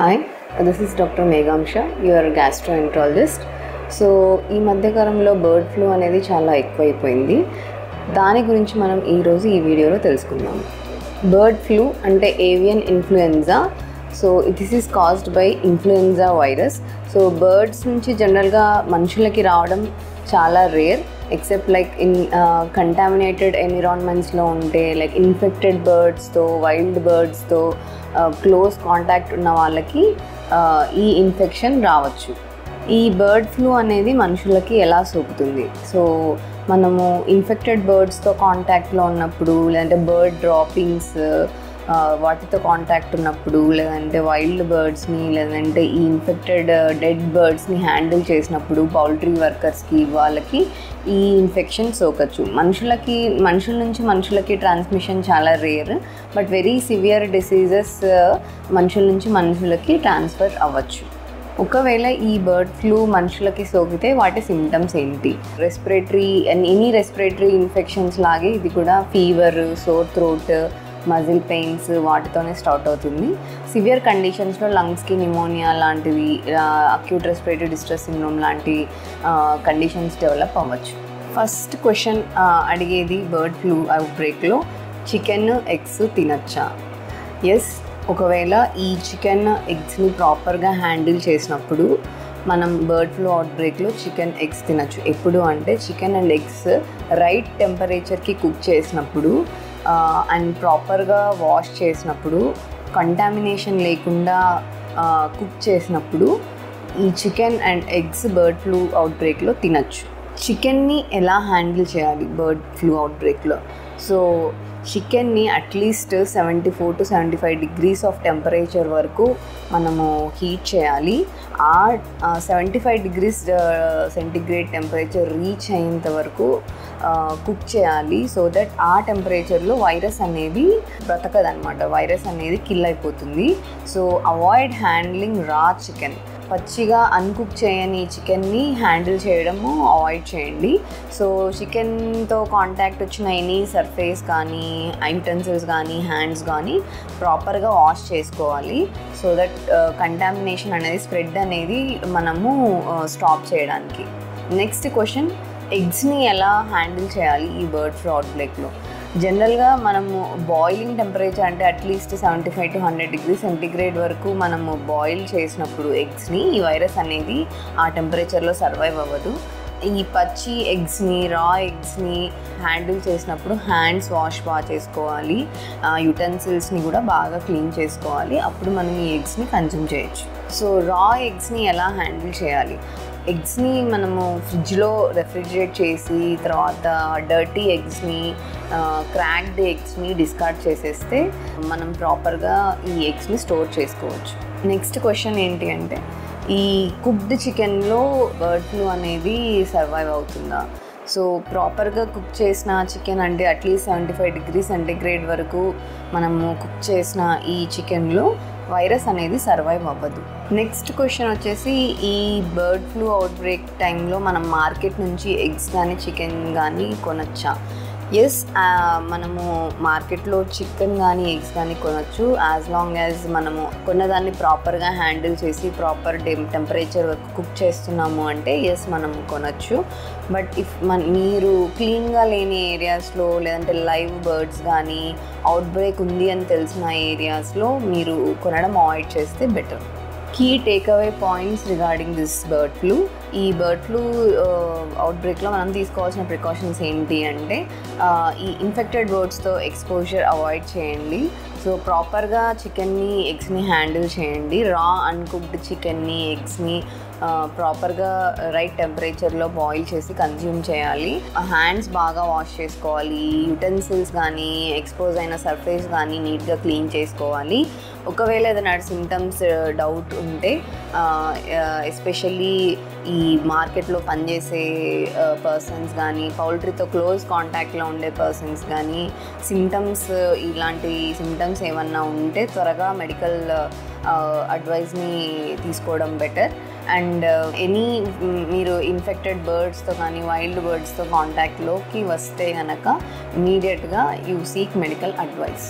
Hi, this is Dr. Meghamsha, your gastroenterologist. So ఈ మధ్యకాలంలో bird flu అనేది చాలా ఎక్కువైపోయింది. దాని గురించి మనం ఈరోజు ఈ వీడియోలో తెలుసుకుందాం. బర్డ్ ఫ్లూ అంటే avian influenza. So this is caused by influenza virus. So birds నుంచి జనరల్గా మనుషులకి రావడం చాలా rare, except like in contaminated ఎన్విరాన్మెంట్స్లో ఉంటే, లైక్ ఇన్ఫెక్టెడ్ బర్డ్స్తో, వైల్డ్ బర్డ్స్తో క్లోజ్ కాంటాక్ట్ ఉన్న వాళ్ళకి ఈ ఇన్ఫెక్షన్ రావచ్చు. ఈ బర్డ్ ఫ్లూ అనేది మనుషులకి ఎలా సోకుతుంది? సో మనము ఇన్ఫెక్టెడ్ బర్డ్స్తో కాంటాక్ట్లో ఉన్నప్పుడు, లేదంటే బర్డ్ డ్రాపింగ్స్ వాటితో కాంటాక్ట్ ఉన్నప్పుడు, లేదంటే వైల్డ్ బర్డ్స్ని, లేదంటే ఈ ఇన్ఫెక్టెడ్ డెడ్ బర్డ్స్ని హ్యాండిల్ చేసినప్పుడు పౌల్ట్రీ వర్కర్స్కి వాళ్ళకి ఈ ఇన్ఫెక్షన్ సోకచ్చు. మనుషుల నుంచి మనుషులకి ట్రాన్స్మిషన్ చాలా rare, but very severe diseases మనుషుల నుంచి మనుషులకి ట్రాన్స్ఫర్ అవ్వచ్చు. ఒకవేళ ఈ బర్డ్ ఫ్లూ మనుషులకి సోకితే వాటి సిమ్టమ్స్ ఏంటి? ఎనీ రెస్పిరేటరీ ఇన్ఫెక్షన్స్ లాగే ఇది కూడా fever, sore throat, muscle pains వాటితోనే స్టార్ట్ అవుతుంది. సివియర్ కండిషన్స్లో లంగ్స్కి నిమోనియా లాంటివి, అక్యూట్ రెస్పిరేటరీ డిస్ట్రెస్ సిండ్రోమ్ లాంటి కండిషన్స్ డెవలప్ అవ్వచ్చు. ఫస్ట్ క్వశ్చన్ అడిగేది బర్డ్ ఫ్లూ అవుట్ బ్రేక్లో, చికెన్ ఎగ్స్ తినచ్చా? ఎస్, ఒకవేళ ఈ చికెన్ ఎగ్స్ని ప్రాపర్గా హ్యాండిల్ చేసినప్పుడు మనం బర్డ్ ఫ్లూ అవుట్ బ్రేక్లో చికెన్ ఎగ్స్ తినచ్చు. ఎప్పుడు అంటే చికెన్ అండ్ ఎగ్స్ రైట్ టెంపరేచర్కి కుక్ చేసినప్పుడు అండ్ ప్రాపర్గా వాష్ చేసినప్పుడు, కంటామినేషన్ లేకుండా కుక్ చేసినప్పుడు ఈ chicken and eggs bird flu అవుట్ బ్రేక్లో తినచ్చు. చికెన్ని ఎలా హ్యాండిల్ చేయాలి బర్డ్ ఫ్లూ అవుట్ బ్రేక్లో? సో చికెన్ని at least 74 to 75 degrees of temperature వరకు మనము హీట్ చేయాలి. ఆ 75 degrees సెంటిగ్రేడ్ టెంపరేచర్ రీచ్ అయ్యేంత వరకు కుక్ చేయాలి. సో దట్ ఆ టెంపరేచర్లో వైరస్ అనేది బ్రతకదనమాట, వైరస్ అనేది కిల్ అయిపోతుంది. సో అవాయిడ్ హ్యాండ్లింగ్ రా చికెన్. పచ్చిగా అన్కుక్ చేయని చికెన్ని హ్యాండిల్ చేయడము అవాయిడ్ చేయండి. సో చికెన్తో కాంటాక్ట్ వచ్చిన ఎనీ సర్ఫేస్ కానీ, యుటెన్సిల్స్ కానీ, హ్యాండ్స్ కానీ ప్రాపర్గా వాష్ చేసుకోవాలి. సో దట్ కంటామినేషన్ అనేది, స్ప్రెడ్ అనేది మనము స్టాప్ చేయడానికి. నెక్స్ట్ క్వశ్చన్, ఎగ్స్ని ఎలా హ్యాండిల్ చేయాలి ఈ బర్డ్ ఫ్లూ అవుట్ బ్రేక్లో? జనరల్గా మనము బాయిలింగ్ టెంపరేచర్ అంటే అట్లీస్ట్ 75 to 100 degrees సెంటిగ్రేడ్ వరకు మనము బాయిల్ చేసినప్పుడు ఎగ్స్ని, ఈ వైరస్ అనేది ఆ టెంపరేచర్లో సర్వైవ్ అవ్వదు. ఈ పచ్చి ఎగ్స్ని, రా ఎగ్స్ని హ్యాండిల్ చేసినప్పుడు హ్యాండ్స్ వాష్ బాగా చేసుకోవాలి, యుటెన్సిల్స్ని కూడా బాగా క్లీన్ చేసుకోవాలి. అప్పుడు మనం ఈ ఎగ్స్ని కన్జ్యూమ్ చేయొచ్చు. సో రా ఎగ్స్ని ఎలా హ్యాండిల్ చేయాలి? ఎగ్స్ని మనము ఫ్రిడ్జ్లో రెఫ్రిజిరేట్ చేసి, తర్వాత డర్టీ ఎగ్స్ని, క్రాక్డ్ ఎగ్స్ని డిస్కార్డ్ చేసేస్తే మనం ప్రాపర్గా ఈ ఎగ్స్ని స్టోర్ చేసుకోవచ్చు. నెక్స్ట్ క్వశ్చన్ ఏంటి అంటే, ఈ కుక్డ్ చికెన్లో బర్డ్ ఫ్లూ అనేది సర్వైవ్ అవుతుందా? సో ప్రాపర్గా కుక్ చేసిన చికెన్ అంటే అట్లీస్ట్ 75 degrees సెంటిగ్రేడ్ వరకు మనము కుక్ చేసిన ఈ చికెన్లో వైరస్ అనేది సర్వైవ్ అవ్వదు. నెక్స్ట్ క్వశ్చన్ వచ్చేసి, ఈ బర్డ్ ఫ్లూ అవుట్ బ్రేక్ టైంలో మనం మార్కెట్ నుంచి ఎగ్స్ కానీ చికెన్ కానీ కొనచ్చా? ఎస్, మనము మార్కెట్లో చికెన్ కానీ ఎగ్స్ కానీ కొనచ్చు, యాజ్ లాంగ్ యాజ్ మనము కొన్నదాన్ని ప్రాపర్గా హ్యాండిల్ చేసి ప్రాపర్ టెంపరేచర్ వరకు కుక్ చేస్తున్నాము అంటే ఎస్ మనం కొనచ్చు. బట్ మీరు క్లీన్గా లేని ఏరియాస్లో, లేదంటే లైవ్ బర్డ్స్ కానీ అవుట్ బ్రేక్ ఉంది అని తెలిసిన ఏరియాస్లో మీరు కొనడం అవాయిడ్ చేస్తే better. Key takeaway points regarding this bird flu. ఈ బర్డ్ ఫ్లూ అవుట్ బ్రేక్లో మనం తీసుకోవాల్సిన ప్రికాషన్స్ ఏంటి అంటే, ఈ ఇన్ఫెక్టెడ్ బర్డ్స్తో ఎక్స్పోజర్ అవాయిడ్ చేయండి. సో ప్రాపర్గా చికెన్ని, ఎగ్స్ని హ్యాండిల్ చేయండి. రా అన్కుక్డ్ చికెన్ని, ఎగ్స్ని ప్రాపర్గా రైట్ టెంపరేచర్లో బాయిల్ చేసి కన్జ్యూమ్ చేయాలి. హ్యాండ్స్ బాగా వాష్ చేసుకోవాలి. యుటెన్సిల్స్ కానీ, ఎక్స్పోజ్ అయిన సర్ఫేస్ కానీ నీట్గా క్లీన్ చేసుకోవాలి. ఒకవేళ ఏదైనా సిమ్టమ్స్ డౌట్ ఉంటే, ఎస్పెషల్లీ ఈ మార్కెట్లో పనిచేసే పర్సన్స్ కానీ, పౌల్ట్రీతో క్లోజ్ కాంటాక్ట్లో ఉండే పర్సన్స్ కానీ ఇలాంటి సిమ్టమ్స్ ఏమన్నా ఉంటే త్వరగా మెడికల్ అడ్వైస్ని తీసుకోవడం బెటర్. అండ్ మీరు ఇన్ఫెక్టెడ్ బర్డ్స్తో కానీ వైల్డ్ బర్డ్స్తో కాంటాక్ట్లోకి వస్తే కనుక ఇమీడియట్గా యూ సీక్ మెడికల్ అడ్వైస్.